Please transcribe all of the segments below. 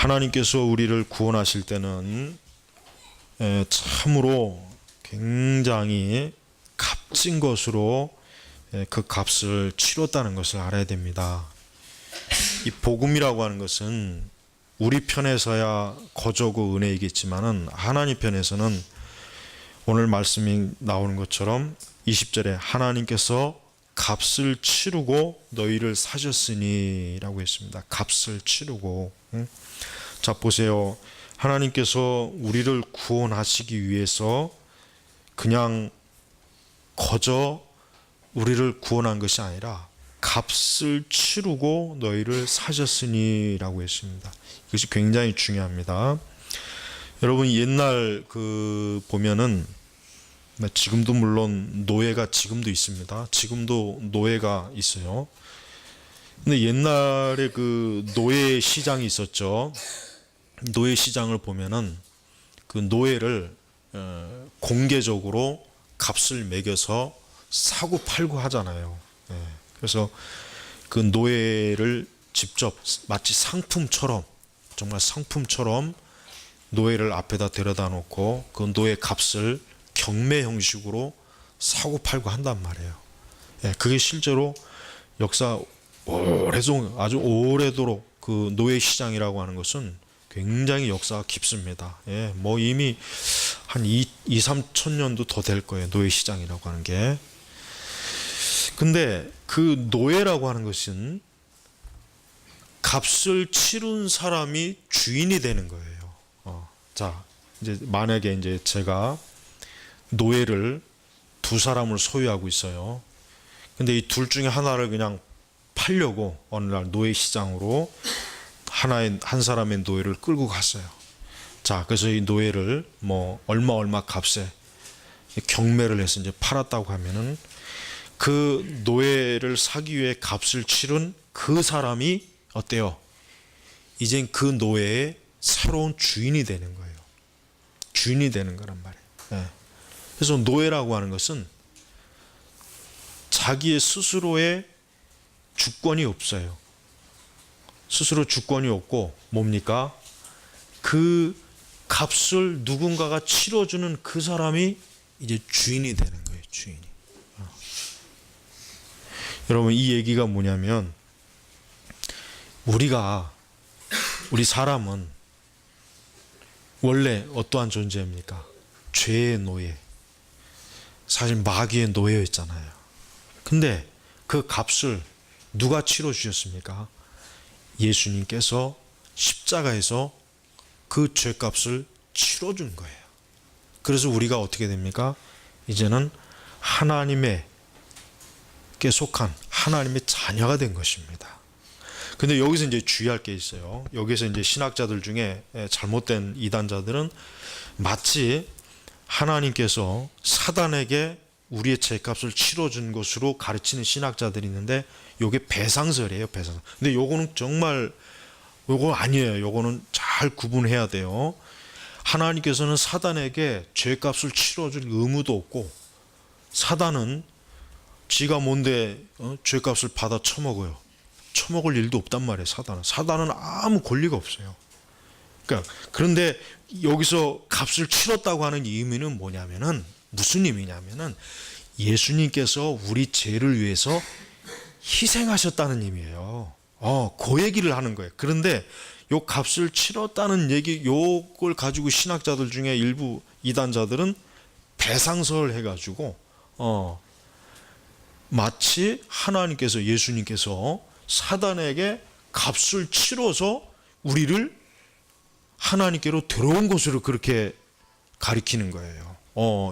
하나님께서 우리를 구원하실 때는 참으로 굉장히 값진 것으로 그 값을 치렀다는 것을 알아야 됩니다. 이 복음이라고 하는 것은 우리 편에서야 거저고 은혜이겠지만은 하나님 편에서는 오늘 말씀이 나오는 것처럼 20절에 하나님께서 값을 치르고 너희를 사셨으니 라고 했습니다. 값을 치르고. 자, 보세요. 하나님께서 우리를 구원하시기 위해서 그냥 거저 우리를 구원한 것이 아니라 값을 치르고 너희를 사셨으니 라고 했습니다. 이것이 굉장히 중요합니다. 여러분, 옛날 보면은 지금도 물론 노예가 지금도 있습니다. 지금도 노예가 있어요. 근데 옛날에 그 노예 시장이 있었죠. 노예 시장을 보면은 그 노예를 공개적으로 값을 매겨서 사고 팔고 하잖아요. 그래서 그 노예를 직접 마치 상품처럼, 정말 상품처럼 노예를 앞에다 데려다 놓고 그 노예 값을 경매 형식으로 사고 팔고 한단 말이에요. 그게 실제로 역사 아주 오래도록 그 노예 시장이라고 하는 것은 굉장히 역사가 깊습니다. 뭐 이미 한 2-3천 년도 더 될 거예요. 노예 시장이라고 하는 게. 근데 그 노예라고 하는 것은 값을 치른 사람이 주인이 되는 거예요. 자, 이제 만약에 이제 제가 노예를 두 사람을 소유하고 있어요. 근데 이 둘 중에 하나를 그냥 팔려고 어느 날 노예 시장으로 한 사람의 노예를 끌고 갔어요. 자, 그래서 이 노예를 뭐 얼마 값에 경매를 해서 이제 팔았다고 하면은 그 노예를 사기 위해 값을 치른 그 사람이 어때요? 이젠 그 노예의 새로운 주인이 되는 거예요. 주인이 되는 거란 말이에요. 그래서 노예라고 하는 것은 자기의 스스로의 주권이 없어요. 스스로 주권이 없고 뭡니까? 그 값을 누군가가 치러주는 그 사람이 이제 주인이 되는 거예요. 주인이. 여러분, 이 얘기가 뭐냐면 우리 사람은 원래 어떠한 존재입니까? 죄의 노예. 사실 마귀의 노예였잖아요. 근데 그 값을 누가 치러주셨습니까? 예수님께서 십자가에서 그 죄값을 치러준 거예요. 그래서 우리가 어떻게 됩니까? 이제는 하나님께 속한 하나님의 자녀가 된 것입니다. 근데 여기서 이제 주의할 게 있어요. 여기서 이제 신학자들 중에 잘못된 이단자들은 마치 하나님께서 사단에게 우리의 죄값을 치러준 것으로 가르치는 신학자들이 있는데 요게 배상설이에요. 배상설. 근데 요거는 정말 요거 아니에요. 요거는 잘 구분해야 돼요. 하나님께서는 사단에게 죄값을 치러줄 의무도 없고 사단은 지가 뭔데 죄값을 받아 처먹어요. 처먹을 일도 없단 말이에요. 사단은 아무 권리가 없어요. 그러니까 그런데 여기서 값을 치렀다고 하는 의미는 뭐냐면은 무슨 의미냐면은 예수님께서 우리 죄를 위해서 희생하셨다는 의미예요. 그 얘기를 하는 거예요. 그런데 요 값을 치렀다는 얘기, 요걸 가지고 신학자들 중에 일부 이단자들은 배상설 해가지고 마치 하나님께서 예수님께서 사단에게 값을 치러서 우리를 하나님께로 들어온 것으로 그렇게 가리키는 거예요.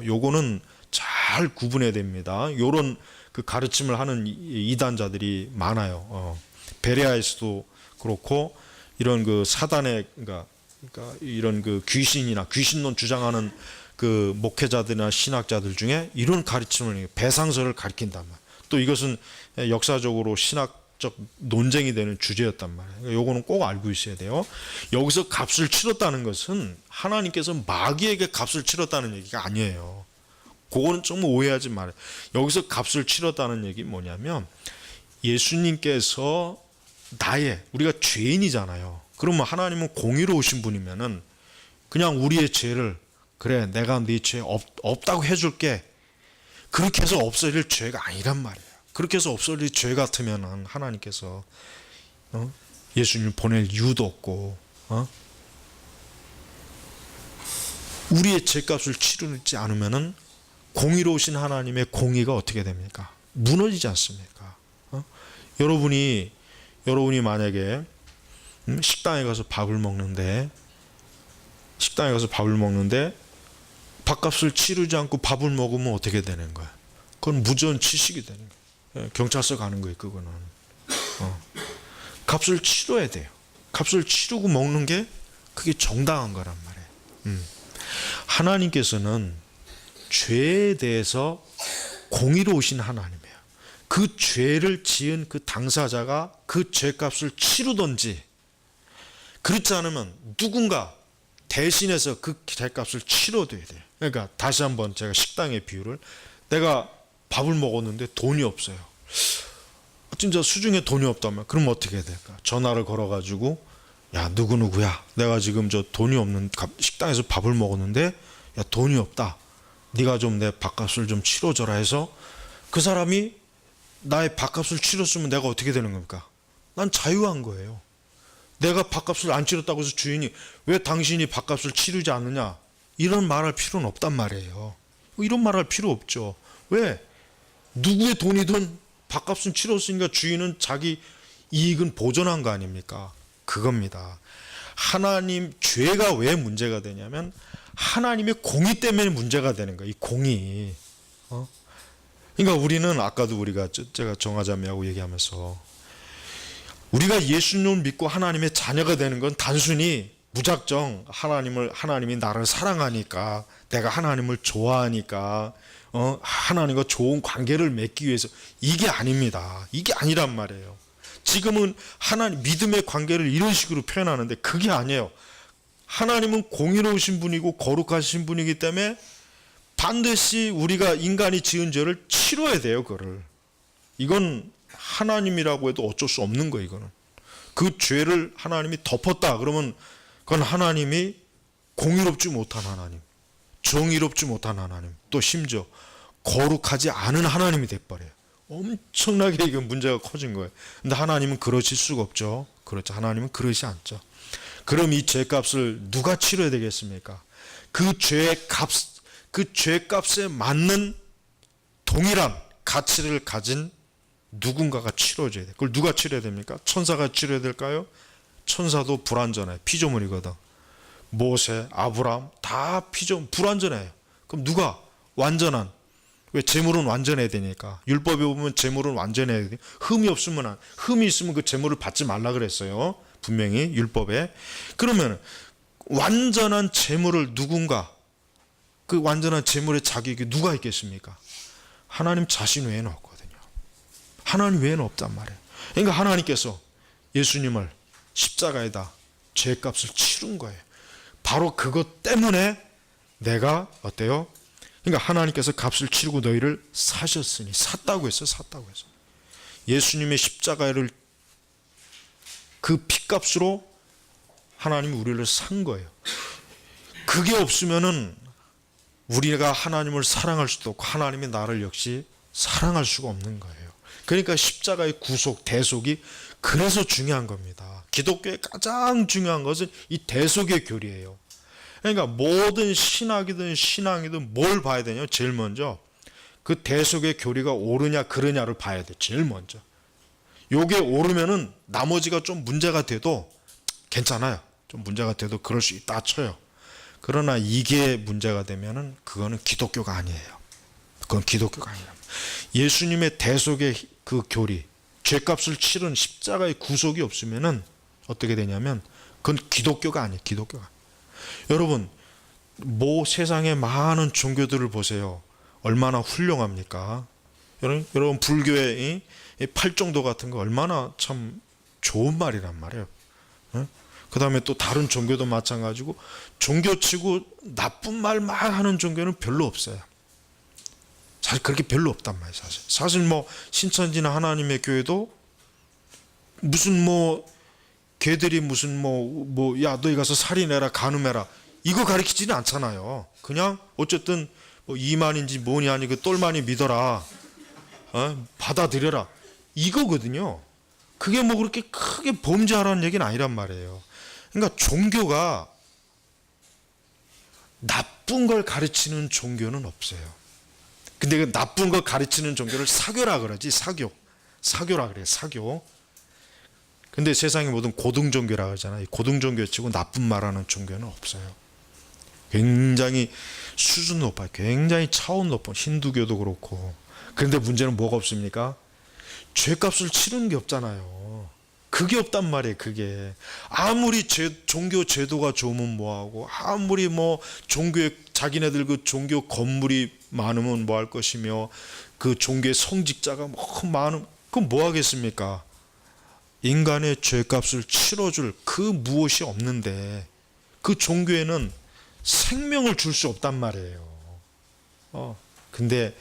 요거는 잘 구분해야 됩니다. 요런 그 가르침을 하는 이단자들이 많아요. 베레아에서도 그렇고 이런 그 사단의 그러니까 이런 그 귀신론 주장하는 그 목회자들이나 신학자들 중에 이런 가르침을 배상설을 가리킨단 말이에요. 또 이것은 역사적으로 신학적 논쟁이 되는 주제였단 말이에요. 요거는 꼭 알고 있어야 돼요. 여기서 값을 치렀다는 것은 하나님께서 마귀에게 값을 치렀다는 얘기가 아니에요. 그거는 좀 오해하지 말아요. 여기서 값을 치렀다는 얘기 뭐냐면 예수님께서 우리가 죄인이잖아요. 그러면 하나님은 공의로우신 분이면은 그냥 우리의 죄를, 그래 내가 네 죄 없다고 해줄게, 그렇게 해서 없어질 죄가 아니란 말이에요. 그렇게 해서 없어질 죄 같으면은 하나님께서 예수님 보낼 이유도 없고, 우리의 죄값을 치르지 않으면은 공의로우신 하나님의 공의가 어떻게 됩니까? 무너지지 않습니까? 여러분이 만약에 식당에 가서 밥을 먹는데 밥값을 치르지 않고 밥을 먹으면 어떻게 되는 거야? 그건 무전 취식이 되는 거예요. 경찰서 가는 거예요. 그거는 값을 치러야 돼요. 값을 치르고 먹는 게 그게 정당한 거란 말이에요. 하나님께서는 죄에 대해서 공의로우신 하나님이에요. 그 죄를 지은 그 당사자가 그 죄값을 치르든지, 그렇지 않으면 누군가 대신해서 그 죄값을 치러줘야 돼요. 그러니까 다시 한번 제가 식당의 비유를, 내가 밥을 먹었는데 돈이 없어요. 진짜 수중에 돈이 없다면 그럼 어떻게 해야 될까? 전화를 걸어가지고, 야 누구누구야, 내가 지금 저 돈이 없는 식당에서 밥을 먹었는데 야 돈이 없다, 네가 좀 내 밥값을 좀 치러줘라 해서 그 사람이 나의 밥값을 치렀으면 내가 어떻게 되는 겁니까? 난 자유한 거예요. 내가 밥값을 안 치렀다고 해서 주인이 왜 당신이 밥값을 치르지 않느냐, 이런 말할 필요는 없단 말이에요. 이런 말할 필요 없죠. 왜? 누구의 돈이든 밥값은 치렀으니까 주인은 자기 이익은 보전한 거 아닙니까? 그겁니다. 하나님, 죄가 왜 문제가 되냐면 하나님의 공의 때문에 문제가 되는 거예요. 이 공의. 그러니까 우리는 아까도 제가 정하자매하고 얘기하면서, 우리가 예수님을 믿고 하나님의 자녀가 되는 건 단순히 무작정 하나님이 나를 사랑하니까, 내가 하나님을 좋아하니까, 하나님과 좋은 관계를 맺기 위해서, 이게 아닙니다. 이게 아니란 말이에요. 지금은 하나님 믿음의 관계를 이런 식으로 표현하는데 그게 아니에요. 하나님은 공의로우신 분이고 거룩하신 분이기 때문에 반드시 우리가 인간이 지은 죄를 치러야 돼요. 그거를. 이건 하나님이라고 해도 어쩔 수 없는 거예요. 이거는. 그 죄를 하나님이 덮었다 그러면 그건 하나님이 공의롭지 못한 하나님, 정의롭지 못한 하나님, 또 심지어 거룩하지 않은 하나님이 돼버려요. 엄청나게 이건 문제가 커진 거예요. 근데 하나님은 그러실 수가 없죠. 그렇죠. 하나님은 그러지 않죠. 그럼 이 죄값을 누가 치러야 되겠습니까? 그 죄값에 맞는 동일한 가치를 가진 누군가가 치러줘야 돼요. 그걸 누가 치러야 됩니까? 천사가 치러야 될까요? 천사도 불완전해요. 피조물이거든. 모세, 아브라함 다 불완전해요. 그럼 누가 완전한, 왜? 제물은 완전해야 되니까. 율법에 보면 제물은 완전해야 돼. 흠이 있으면 그 제물을 받지 말라 그랬어요. 분명히 율법에. 그러면 완전한 제물을 누군가, 그 완전한 제물의 자격이 누가 있겠습니까? 하나님 자신 외에는 없거든요. 하나님 외에는 없단 말이에요. 그러니까 하나님께서 예수님을 십자가에다 죄값을 치른 거예요. 바로 그것 때문에 내가 어때요? 그러니까 하나님께서 값을 치르고 너희를 사셨으니, 샀다고 했어요. 샀다고 했어요. 예수님의 십자가를 그 핏값으로 하나님이 우리를 산 거예요. 그게 없으면은 우리가 하나님을 사랑할 수도 없고 하나님이 나를 역시 사랑할 수가 없는 거예요. 그러니까 십자가의 구속, 대속이 그래서 중요한 겁니다. 기독교의 가장 중요한 것은 이 대속의 교리예요. 그러니까 모든 신학이든 신앙이든 뭘 봐야 되냐? 제일 먼저 그 대속의 교리가 옳으냐 그르냐를 봐야 돼. 제일 먼저. 요게 옳으면은 나머지가 좀 문제가 돼도 괜찮아요. 좀 문제가 돼도 그럴 수 있다 쳐요. 그러나 이게 문제가 되면은 그거는 기독교가 아니에요. 그건 기독교가 아니라. 예수님의 대속의 그 교리, 죄값을 치른 십자가의 구속이 없으면은 어떻게 되냐면 그건 기독교가 아니에요. 기독교가. 여러분, 세상의 많은 종교들을 보세요. 얼마나 훌륭합니까? 여러분 불교의 팔정도 같은 거 얼마나 참 좋은 말이란 말이에요. 그 다음에 또 다른 종교도 마찬가지고, 종교치고 나쁜 말만 하는 종교는 별로 없어요. 사실 그렇게 별로 없단 말이에요. 사실 뭐 신천지나 하나님의 교회도 무슨 뭐 걔들이 무슨 야 너희 가서 살인해라 간음해라 이거 가르치지는 않잖아요. 그냥 어쨌든 이만인지 뭐니 아니 그 똘마니 믿어라, 받아들여라 이거거든요. 그게 뭐 그렇게 크게 범죄하라는 얘기는 아니란 말이에요. 그러니까 종교가 나쁜 걸 가르치는 종교는 없어요. 근데 그 나쁜 걸 가르치는 종교를 사교라 그러지. 사교라 그래요. 사교. 근데 세상의 모든 고등종교라 하잖아요. 고등종교 치고 나쁜 말하는 종교는 없어요. 굉장히 수준 높아요. 굉장히 차원 높은 힌두교도 그렇고. 그런데 문제는 뭐가 없습니까? 죄값을 치르는 게 없잖아요. 그게 없단 말이에요. 그게 아무리 종교 제도가 좋으면 뭐하고, 아무리 종교에 자기네들 그 종교 건물이 많으면 뭐 할 것이며, 그 종교의 성직자가 많으면 그럼 뭐 하겠습니까? 인간의 죄값을 치러줄 그 무엇이 없는데 그 종교에는 생명을 줄 수 없단 말이에요. 근데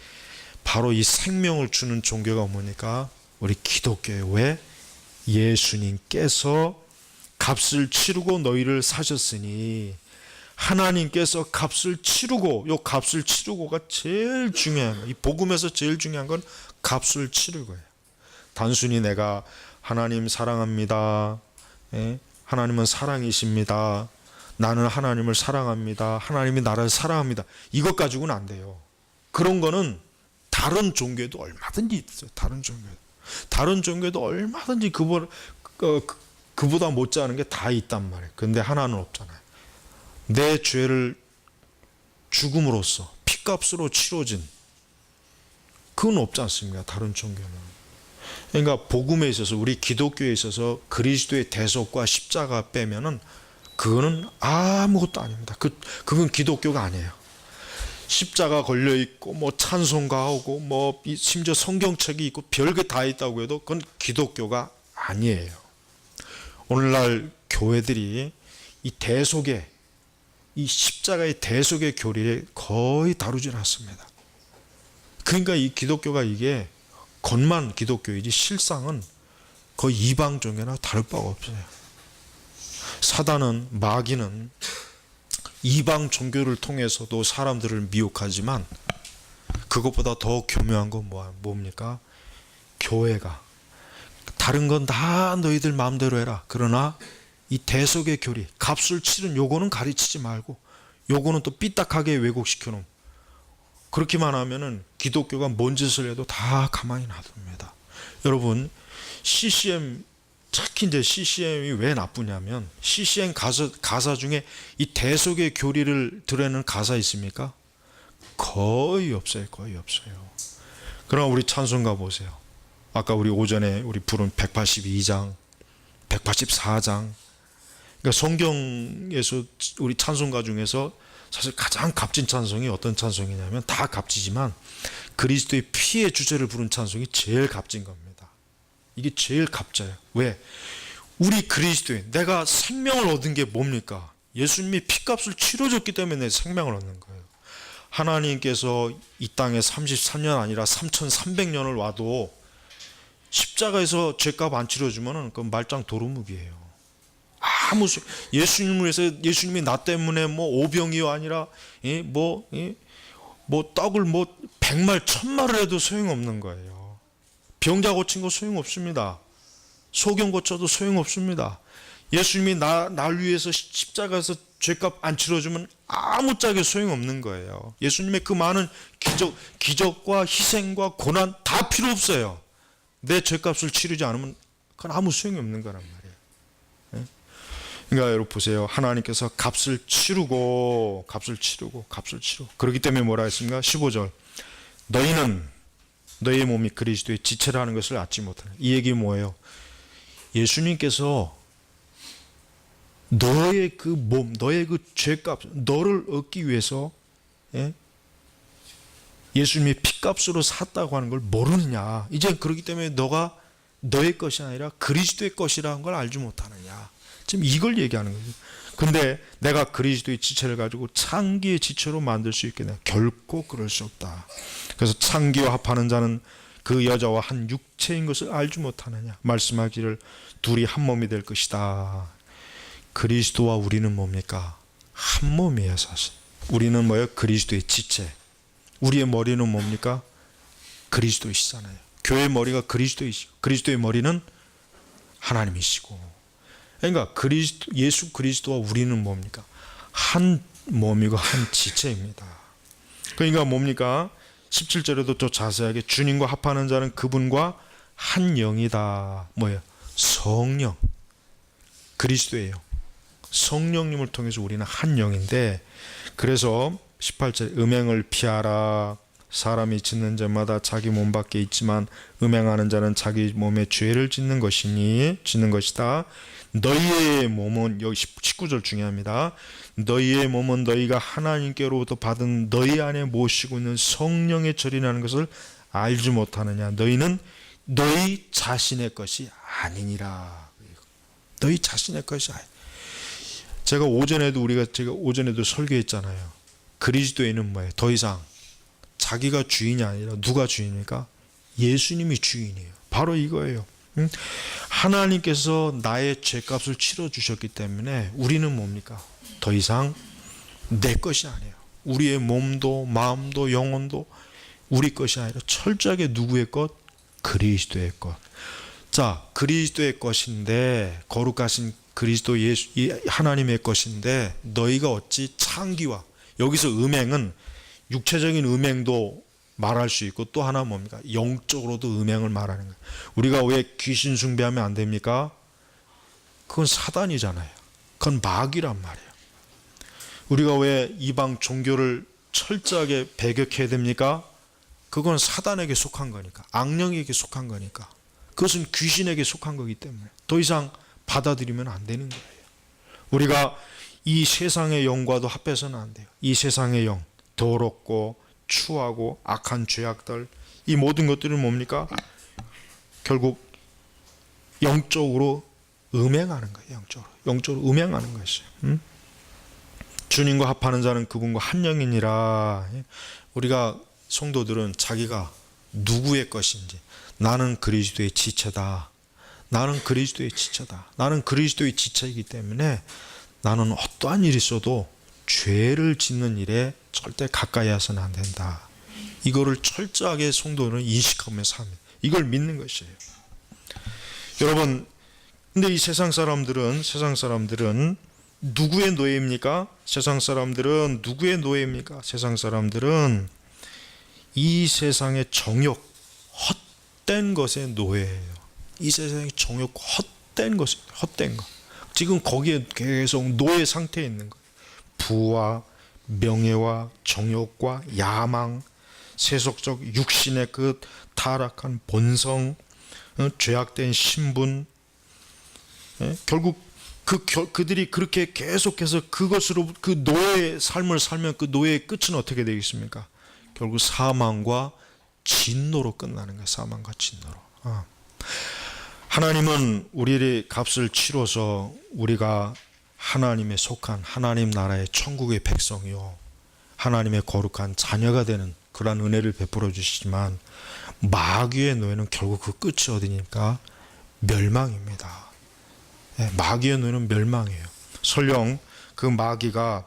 바로 이 생명을 주는 종교가 뭡니까? 우리 기독교예요. 왜? 예수님께서 값을 치르고 너희를 사셨으니, 하나님께서 값을 치르고, 요 값을 치르고가 제일 중요한 거예요. 이 복음에서 제일 중요한 건 값을 치르고예요. 단순히 내가 하나님 사랑합니다, 하나님은 사랑이십니다, 나는 하나님을 사랑합니다, 하나님이 나를 사랑합니다, 이것 가지고는 안 돼요. 그런 거는 다른 종교에도 얼마든지 있어요. 다른 종교에도 얼마든지 그보다 못지않은 게 다 있단 말이에요. 근데 하나는 없잖아요. 내 죄를 죽음으로써 피값으로 치러진, 그건 없지 않습니까? 다른 종교는. 그러니까 복음에 있어서, 우리 기독교에 있어서 그리스도의 대속과 십자가 빼면은 그거는 아무것도 아닙니다. 그건 기독교가 아니에요. 십자가 걸려 있고 찬송가 하고 심지어 성경책이 있고 별게 다 있다고 해도 그건 기독교가 아니에요. 오늘날 교회들이 이 십자가의 대속의 교리를 거의 다루질 않습니다. 그러니까 이 기독교가 이게 겉만 기독교이지 실상은 거의 이방 종교나 다를 바가 없어요. 사단은, 마귀는 이방 종교를 통해서도 사람들을 미혹하지만 그것보다 더 교묘한 건 뭡니까? 교회가 다른 건 다 너희들 마음대로 해라, 그러나 이 대속의 교리, 값을 치른 요거는 가르치지 말고 요거는 또 삐딱하게 왜곡시켜 놓은, 그렇게만 하면은 기독교가 뭔 짓을 해도 다 가만히 놔둡니다. 여러분, CCM, 특히 이제 CCM이 왜 나쁘냐면, CCM 가사 중에 이 대속의 교리를 드러내는 가사 있습니까? 거의 없어요. 그러나 우리 찬송가 보세요. 아까 우리 오전에 우리 부른 182장, 184장. 그러니까 성경에서 우리 찬송가 중에서 사실 가장 값진 찬송이 어떤 찬송이냐면, 다 값지지만 그리스도의 피의 주제를 부른 찬송이 제일 값진 겁니다. 이게 제일 값져요. 왜? 우리 그리스도인, 내가 생명을 얻은 게 뭡니까? 예수님이 피값을 치러줬기 때문에 내 생명을 얻는 거예요. 하나님께서 이 땅에 33년 아니라 3300년을 와도 십자가에서 죄값 안 치러주면 그건 말짱 도루묵이에요. 예수님을 위해서, 예수님이 나 때문에 오병이어 아니라 떡을 100말 1000말을 해도 소용없는 거예요. 병자 고친 거 소용없습니다. 소경 고쳐도 소용없습니다. 예수님이 날 위해서 십자가에서 죄값 안 치러주면 아무짝에 소용없는 거예요. 예수님의 그 많은 기적과 희생과 고난 다 필요 없어요. 내 죄값을 치르지 않으면 그건 아무 소용이 없는 거란 말이에요. 그러니까 여러분 보세요. 하나님께서 값을 치르고 그렇기 때문에 뭐라 했습니까? 15절, 너희는 너희의 몸이 그리스도의 지체라는 것을 알지 못하는. 이 얘기 뭐예요? 예수님께서 너의 그 몸, 너의 그 죄값, 너를 얻기 위해서 예수님이 피값으로 샀다고 하는 걸 모르느냐? 이제 그렇기 때문에 너가 너의 것이 아니라 그리스도의 것이라는 걸 알지 못하느냐? 지금 이걸 얘기하는 거예요. 근데 내가 그리스도의 지체를 가지고 창기의 지체로 만들 수 있겠냐? 결코 그럴 수 없다. 그래서 창기와 합하는 자는 그 여자와 한 육체인 것을 알지 못하느냐. 말씀하기를 둘이 한 몸이 될 것이다. 그리스도와 우리는 뭡니까? 한 몸이에요. 사실 우리는 뭐예요? 그리스도의 지체. 우리의 머리는 뭡니까? 그리스도이시잖아요. 교회의 머리가 그리스도이시고 그리스도의 머리는 하나님이시고, 그러니까 예수 그리스도와 우리는 뭡니까? 한 몸이고 한 지체입니다. 그러니까 뭡니까? 17절에도 또 자세하게 주님과 합하는 자는 그분과 한 영이다. 뭐예요? 성령, 그리스도예요. 성령님을 통해서 우리는 한 영인데, 그래서 18절 음행을 피하라. 사람이 짓는 죄마다 자기 몸 밖에 있지만 음행하는 자는 자기 몸에 죄를 짓는 것이다. 너희의 몸은, 여기 19절 중요합니다. 너희의 몸은 너희가 하나님께로부터 받은 너희 안에 모시고 있는 성령의 절이라는 것을 알지 못하느냐. 너희는 너희 자신의 것이 아니니라. 너희 자신의 것이 아니. 제가 오전에도 설교했잖아요. 그리스도인은 뭐예요? 더 이상 자기가 주인이 아니라 누가 주인입니까? 예수님이 주인이에요. 바로 이거예요. 하나님께서 나의 죄값을 치러 주셨기 때문에 우리는 뭡니까? 더 이상 내 것이 아니에요. 우리의 몸도 마음도 영혼도 우리 것이 아니라 철저하게 누구의 것? 그리스도의 것. 자, 그리스도의 것인데, 거룩하신 그리스도 예수 하나님의 것인데 너희가 어찌 창기와, 여기서 음행은 육체적인 음행도 말할 수 있고 또 하나 뭡니까? 영적으로도 음행을 말하는 거예요. 우리가 왜 귀신 숭배하면 안 됩니까? 그건 사단이잖아요. 그건 마귀란 말이에요. 우리가 왜 이방 종교를 철저하게 배격해야 됩니까? 그건 사단에게 속한 거니까, 악령에게 속한 거니까, 그것은 귀신에게 속한 거기 때문에 더 이상 받아들이면 안 되는 거예요. 우리가 이 세상의 영과도 합해서는 안 돼요. 이 세상의 영, 더럽고 추하고 악한 죄악들, 이 모든 것들은 뭡니까? 결국 영적으로 음행하는 거예요. 영적으로 음행하는 것이에요. 주님과 합하는 자는 그분과 한 영이니라. 우리가 성도들은 자기가 누구의 것인지, 나는 그리스도의 지체다. 나는 그리스도의 지체다. 나는 그리스도의 지체이기 때문에 나는 어떠한 일이 있어도 죄를 짓는 일에 절대 가까이 해서는 안 된다. 이거를 철저하게 성도는 인식하면서 합니다. 이걸 믿는 것이에요. 여러분, 근데 이 세상 사람들은 누구의 노예입니까? 세상 사람들은 누구의 노예입니까? 세상 사람들은 이 세상의 정욕, 헛된 것의 노예예요. 이 세상의 정욕, 헛된 것. 지금 거기에 계속 노예 상태에 있는 거예요. 부와 명예와 정욕과 야망, 세속적 육신의 그 타락한 본성, 죄악된 신분, 결국 그들이 그렇게 계속해서 그것으로 그 노예의 삶을 살면 그 노예의 끝은 어떻게 되겠습니까? 결국 사망과 진노로 끝나는 거예요. 사망과 진노로. 하나님은 우리의 값을 치러서 우리가 하나님에 속한 하나님 나라의 천국의 백성이요, 하나님의 거룩한 자녀가 되는 그러한 은혜를 베풀어 주시지만, 마귀의 노예는 결국 그 끝이 어디니까? 멸망입니다. 마귀의 노예는 멸망이에요. 설령 그 마귀가,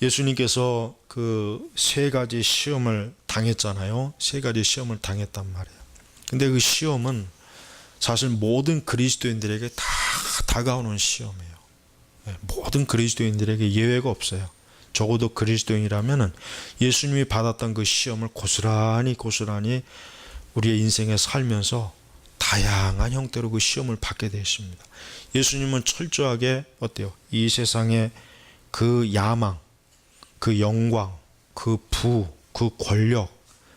예수님께서 그 세 가지 시험을 당했잖아요. 세 가지 시험을 당했단 말이에요. 근데 그 시험은 사실 모든 그리스도인들에게 다 다가오는 시험이에요. 모든 그리스도인들에게 예외가 없어요. 적어도 그리스도인이라면 예수님이 받았던 그 시험을 고스란히 우리의 인생에 살면서 다양한 형태로 그 시험을 받게 되십니다. 예수님은 철저하게 어때요? 이 세상의 그 야망, 그 영광, 그 부, 그 권력,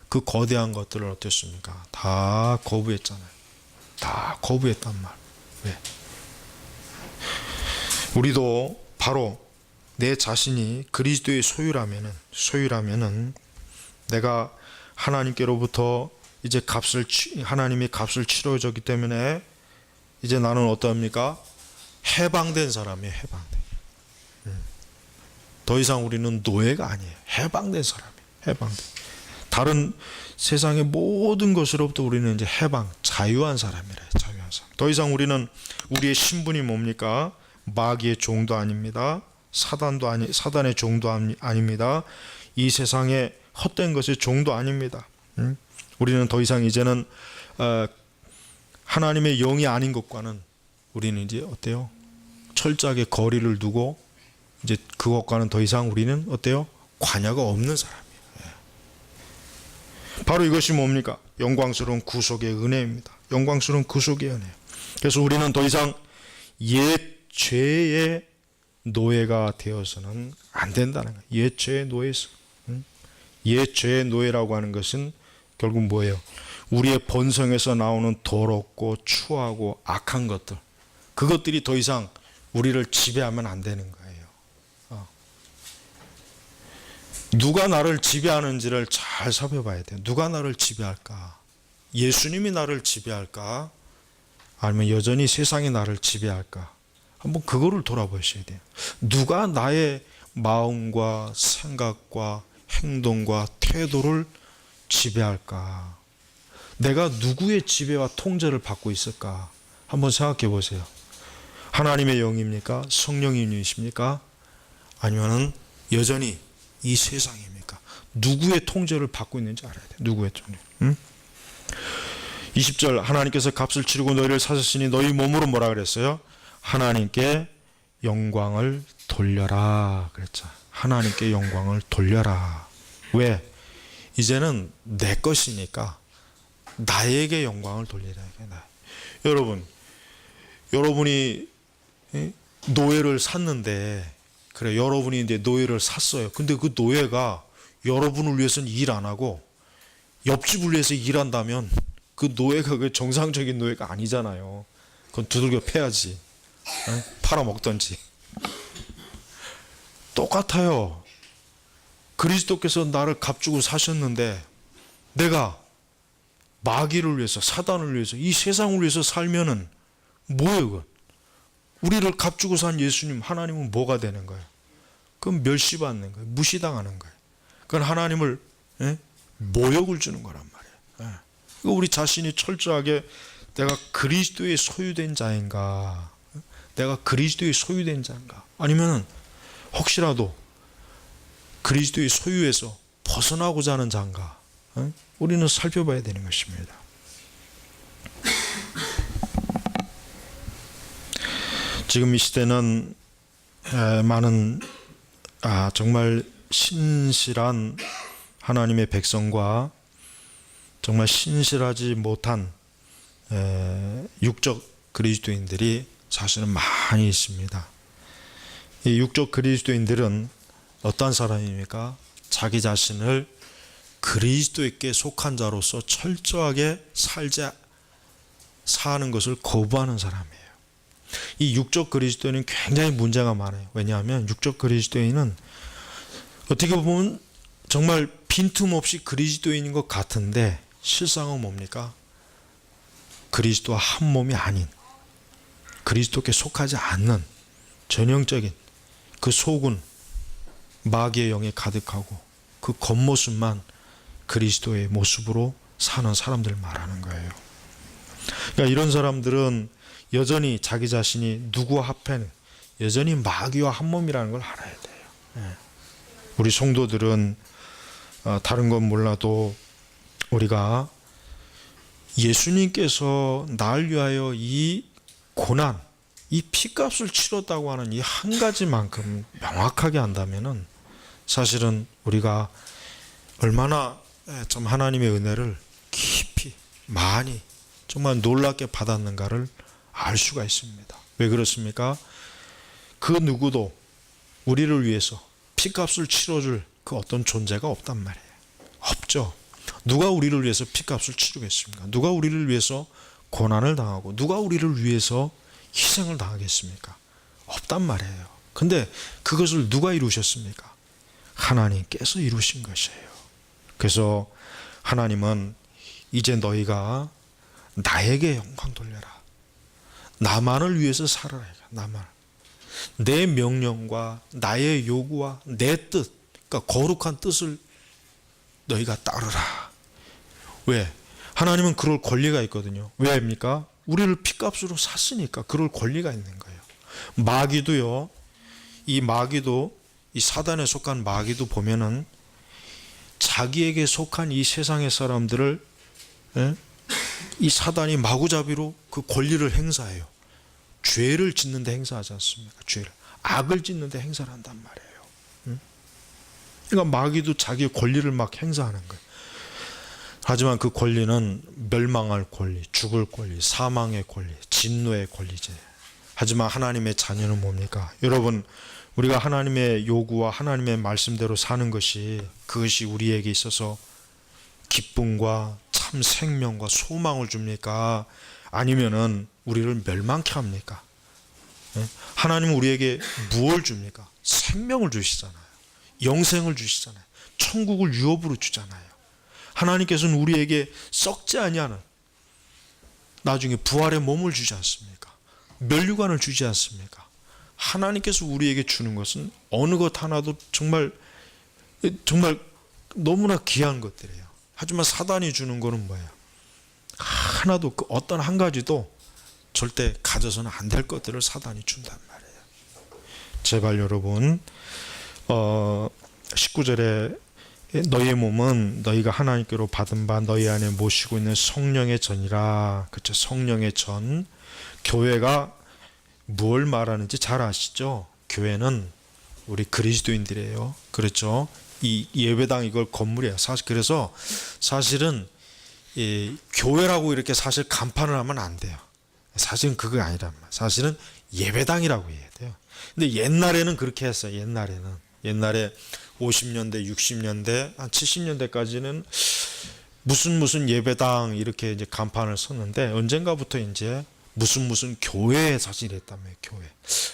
그 거대한 것들을 어땠습니까? 다 거부했잖아요. 다 거부했단 말. 왜? 우리도 바로 내 자신이 그리스도의 소유라면은 내가 하나님께로부터 이제 하나님이 값을 치러줬기 때문에 이제 나는 어떠합니까? 해방된 사람이에요. 더 이상 우리는 노예가 아니에요. 해방된 사람이에요. 해방된. 다른 세상의 모든 것으로부터 우리는 이제 해방, 자유한 사람이래요. 자유한 사람. 더 이상 우리는 우리의 신분이 뭡니까? 마귀의 종도 아닙니다. 사단의 종도 아닙니다. 이 세상의 헛된 것의 종도 아닙니다. 우리는 더 이상 이제는 하나님의 영이 아닌 것과는 우리는 이제 어때요? 철저하게 거리를 두고 이제 그것과는 더 이상 우리는 어때요? 관여가 없는 사람이에요. 바로 이것이 뭡니까? 영광스러운 구속의 은혜입니다. 영광스러운 구속의 은혜. 그래서 우리는 더 이상 옛 죄의 노예가 되어서는 안 된다는 거예요. 옛 죄의 노예에서. 옛 죄의 노예라고 하는 것은 결국 뭐예요? 우리의 본성에서 나오는 더럽고 추하고 악한 것들, 그것들이 더 이상 우리를 지배하면 안 되는 거예요. 누가 나를 지배하는지를 잘 살펴봐야 돼요. 누가 나를 지배할까? 예수님이 나를 지배할까? 아니면 여전히 세상이 나를 지배할까? 한번 그거를 돌아보셔야 돼요. 누가 나의 마음과 생각과 행동과 태도를 지배할까? 내가 누구의 지배와 통제를 받고 있을까? 한번 생각해 보세요. 하나님의 영입니까? 성령님이십니까? 아니면은 여전히 이 세상입니까? 누구의 통제를 받고 있는지 알아야 돼요. 누구의 통제? 20절 하나님께서 값을 치르고 너희를 사셨으니 너희 몸으로 뭐라 그랬어요? 하나님께 영광을 돌려라 그랬죠. 하나님께 영광을 돌려라. 왜? 이제는 내 것이니까 나에게 영광을 돌리라. 여러분, 여러분이 노예를 샀는데, 그래, 여러분이 이제 노예를 샀어요. 근데 그 노예가 여러분을 위해서는 일 안 하고 옆집을 위해서 일한다면 그 노예가 그 정상적인 노예가 아니잖아요. 그건 두들겨 패야지. 팔아먹던지. 똑같아요. 그리스도께서 나를 값주고 사셨는데 내가 마귀를 위해서, 사단을 위해서, 이 세상을 위해서 살면은 뭐예요? 그건? 우리를 값주고 산 예수님, 하나님은 뭐가 되는 거예요? 그건 멸시받는 거예요. 무시당하는 거예요. 그건 하나님을 모욕을 주는 거란 말이에요. 우리 자신이 철저하게 내가 그리스도의 소유된 자인가, 내가 그리스도의 소유된 자인가, 아니면 혹시라도 그리스도의 소유에서 벗어나고자 하는 자인가, 우리는 살펴봐야 되는 것입니다. 지금 이 시대는 많은 정말 신실한 하나님의 백성과 정말 신실하지 못한 육적 그리스도인들이 사실은 많이 있습니다. 이 육적 그리스도인들은 어떤 사람입니까? 자기 자신을 그리스도에게 속한 자로서 철저하게 사는 것을 거부하는 사람이에요. 이 육적 그리스도인은 굉장히 문제가 많아요. 왜냐하면 육적 그리스도인은 어떻게 보면 정말 빈틈없이 그리스도인인 것 같은데 실상은 뭡니까? 그리스도와 한 몸이 아닌, 그리스도께 속하지 않는 전형적인 그 속은 마귀의 영에 가득하고 그 겉모습만 그리스도의 모습으로 사는 사람들 말하는 거예요. 그러니까 이런 사람들은 여전히 자기 자신이 누구와 합해는 여전히 마귀와 한 몸이라는 걸 알아야 돼요. 우리 성도들은 다른 건 몰라도 우리가 예수님께서 날 위하여 이 고난, 이 피값을 치렀다고 하는 이 한 가지만큼 명확하게 한다면은 사실은 우리가 얼마나 좀 하나님의 은혜를 깊이 많이 정말 놀랍게 받았는가를 알 수가 있습니다. 왜 그렇습니까? 그 누구도 우리를 위해서 피값을 치러줄 그 어떤 존재가 없단 말이에요. 없죠. 누가 우리를 위해서 피값을 치르겠습니까? 누가 우리를 위해서 고난을 당하고 누가 우리를 위해서 희생을 당하겠습니까? 없단 말이에요. 근데 그것을 누가 이루셨습니까? 하나님께서 이루신 것이에요. 그래서 하나님은 이제 너희가 나에게 영광 돌려라. 나만을 위해서 살아라. 나만. 내 명령과 나의 요구와 내 뜻, 그러니까 거룩한 뜻을 너희가 따르라. 왜? 하나님은 그럴 권리가 있거든요. 왜입니까? 우리를 핏값으로 샀으니까 그럴 권리가 있는 거예요. 마귀도요. 이 마귀도, 이 사단에 속한 마귀도 보면은 자기에게 속한 이 세상의 사람들을, 이 사단이 마구잡이로 그 권리를 행사해요. 죄를 짓는데 행사하지 않습니까? 죄를, 악을 짓는데 행사를 한단 말이에요. 그러니까 마귀도 자기의 권리를 막 행사하는 거예요. 하지만 그 권리는 멸망할 권리, 죽을 권리, 사망의 권리, 진노의 권리지. 하지만 하나님의 자녀는 뭡니까? 여러분, 우리가 하나님의 요구와 하나님의 말씀대로 사는 것이, 그것이 우리에게 있어서 기쁨과 참 생명과 소망을 줍니까? 아니면은 우리를 멸망케 합니까? 하나님은 우리에게 무엇을 줍니까? 생명을 주시잖아요. 영생을 주시잖아요. 천국을 유업으로 주잖아요. 하나님께서는 우리에게 썩지 아니하는 나중에 부활의 몸을 주지 않습니까? 면류관을 주지 않습니까? 하나님께서 우리에게 주는 것은 어느 것 하나도 정말 너무나 귀한 것들이에요. 하지만 사단이 주는 거는 뭐예요? 하나도, 그 어떤 한 가지도 절대 가져서는 안 될 것들을 사단이 준단 말이에요. 제발 여러분, 19절에 너희의 몸은 너희가 하나님께로 받은 바 너희 안에 모시고 있는 성령의 전이라. 그렇죠? 성령의 전. 교회가 뭘 말하는지 잘 아시죠? 교회는 우리 그리스도인들이에요. 그렇죠? 이 예배당, 이걸 건물이에요. 그래서 사실은 이 교회라고 이렇게 사실 간판을 하면 안 돼요. 사실은 그거 아니란 말이에요. 사실은 예배당이라고 해야 돼요. 근데 옛날에는 그렇게 했어요. 옛날에 50년대, 60년대, 한 70년대까지는 무슨 예배당 이렇게 이제 간판을 썼는데, 언젠가부터 이제 무슨 교회에 사실 했다며요. 교회.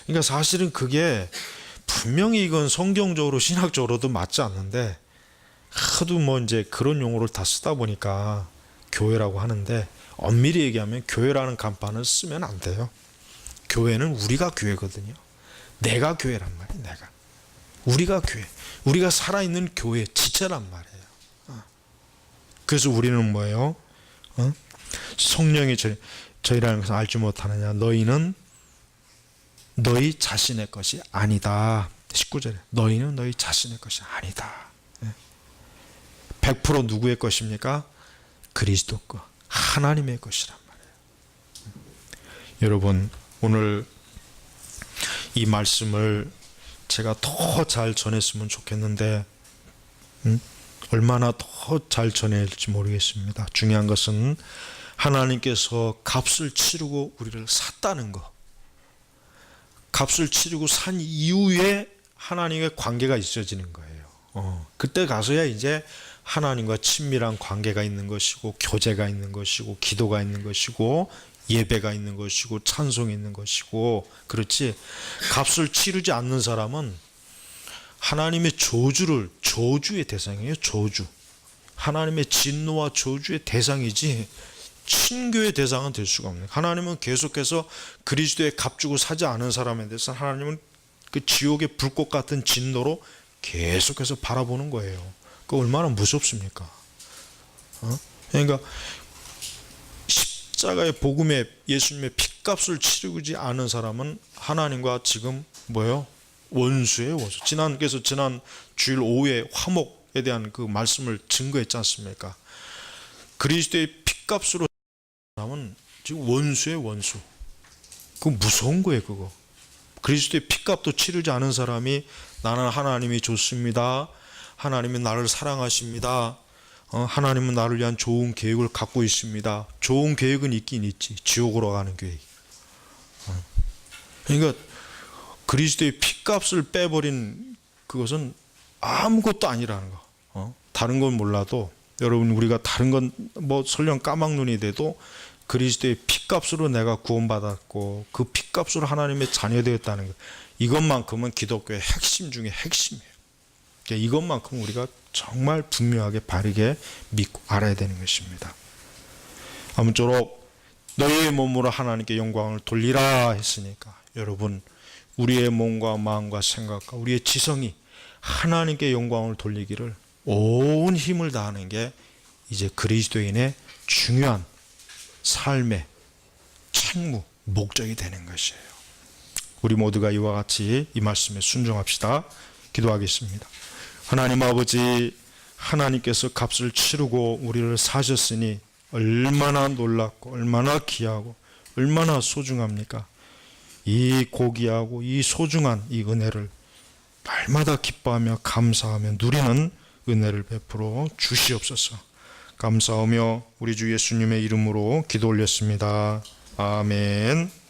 그러니까 사실은 그게 분명히 이건 성경적으로 신학적으로도 맞지 않는데, 하도 뭐 이제 그런 용어를 다 쓰다 보니까 교회라고 하는데, 엄밀히 얘기하면 교회라는 간판을 쓰면 안 돼요. 교회는 우리가 교회거든요. 내가 교회란 말이에요. 내가. 우리가 교회. 우리가 살아있는 교회 지체란 말이에요. 그래서 우리는 뭐예요? 성령이 저희라는 것을 알지 못하느냐. 너희는 너희 자신의 것이 아니다. 19절에 너희는 너희 자신의 것이 아니다. 100% 누구의 것입니까? 그리스도 것, 하나님의 것이란 말이에요. 여러분, 오늘 이 말씀을 제가 더 잘 전했으면 좋겠는데, 얼마나 더 잘 전해야 할지 모르겠습니다. 중요한 것은 하나님께서 값을 치르고 우리를 샀다는 것. 값을 치르고 산 이후에 하나님의 관계가 있어지는 거예요. 그때 가서야 이제 하나님과 친밀한 관계가 있는 것이고, 교제가 있는 것이고, 기도가 있는 것이고, 예배가 있는 것이고, 찬송이 있는 것이고. 그렇지, 값을 치르지 않는 사람은 하나님의 저주의 대상이에요. 저주. 하나님의 진노와 저주의 대상이지 친교의 대상은 될 수가 없는. 하나님은 계속해서 그리스도의 값주고 사지 않은 사람에 대해서 하나님은 그 지옥의 불꽃 같은 진노로 계속해서 바라보는 거예요. 그 얼마나 무섭습니까? 그러니까 십자가의 복음에 예수님의 핏값을 치르지 않은 사람은 하나님과 지금 뭐예요? 원수예요, 원수. 지난 주일 오후에 화목에 대한 그 말씀을 증거했지 않습니까? 그리스도의 핏값으로 사람은 지금 원수예요, 원수. 그거 무서운 거예요, 그거. 그리스도의 핏값도 치르지 않은 사람이 나는 하나님이 좋습니다. 하나님은 나를 사랑하십니다. 하나님은 나를 위한 좋은 계획을 갖고 있습니다. 좋은 계획은 있긴 있지. 지옥으로 가는 계획. 그러니까 그리스도의 핏값을 빼버린 그것은 아무것도 아니라는 거. 다른 건 몰라도 여러분, 우리가 다른 건 뭐 설령 까막눈이 돼도 그리스도의 핏값으로 내가 구원받았고 그 핏값으로 하나님의 자녀 되었다는 것, 이것만큼은 기독교의 핵심 중에 핵심이에요. 그러니까 이것만큼 우리가 정말 분명하게 바르게 믿고 알아야 되는 것입니다. 아무쪼록 너희의 몸으로 하나님께 영광을 돌리라 했으니까, 여러분, 우리의 몸과 마음과 생각과 우리의 지성이 하나님께 영광을 돌리기를 온 힘을 다하는 게 이제 그리스도인의 중요한 삶의 책무, 목적이 되는 것이에요. 우리 모두가 이와 같이 이 말씀에 순종합시다. 기도하겠습니다. 하나님 아버지, 하나님께서 값을 치르고 우리를 사셨으니 얼마나 놀랍고 얼마나 귀하고 얼마나 소중합니까? 이 고귀하고 이 소중한 이 은혜를 날마다 기뻐하며 감사하며 누리는 은혜를 베풀어 주시옵소서. 감사하며 우리 주 예수님의 이름으로 기도 올렸습니다. 아멘.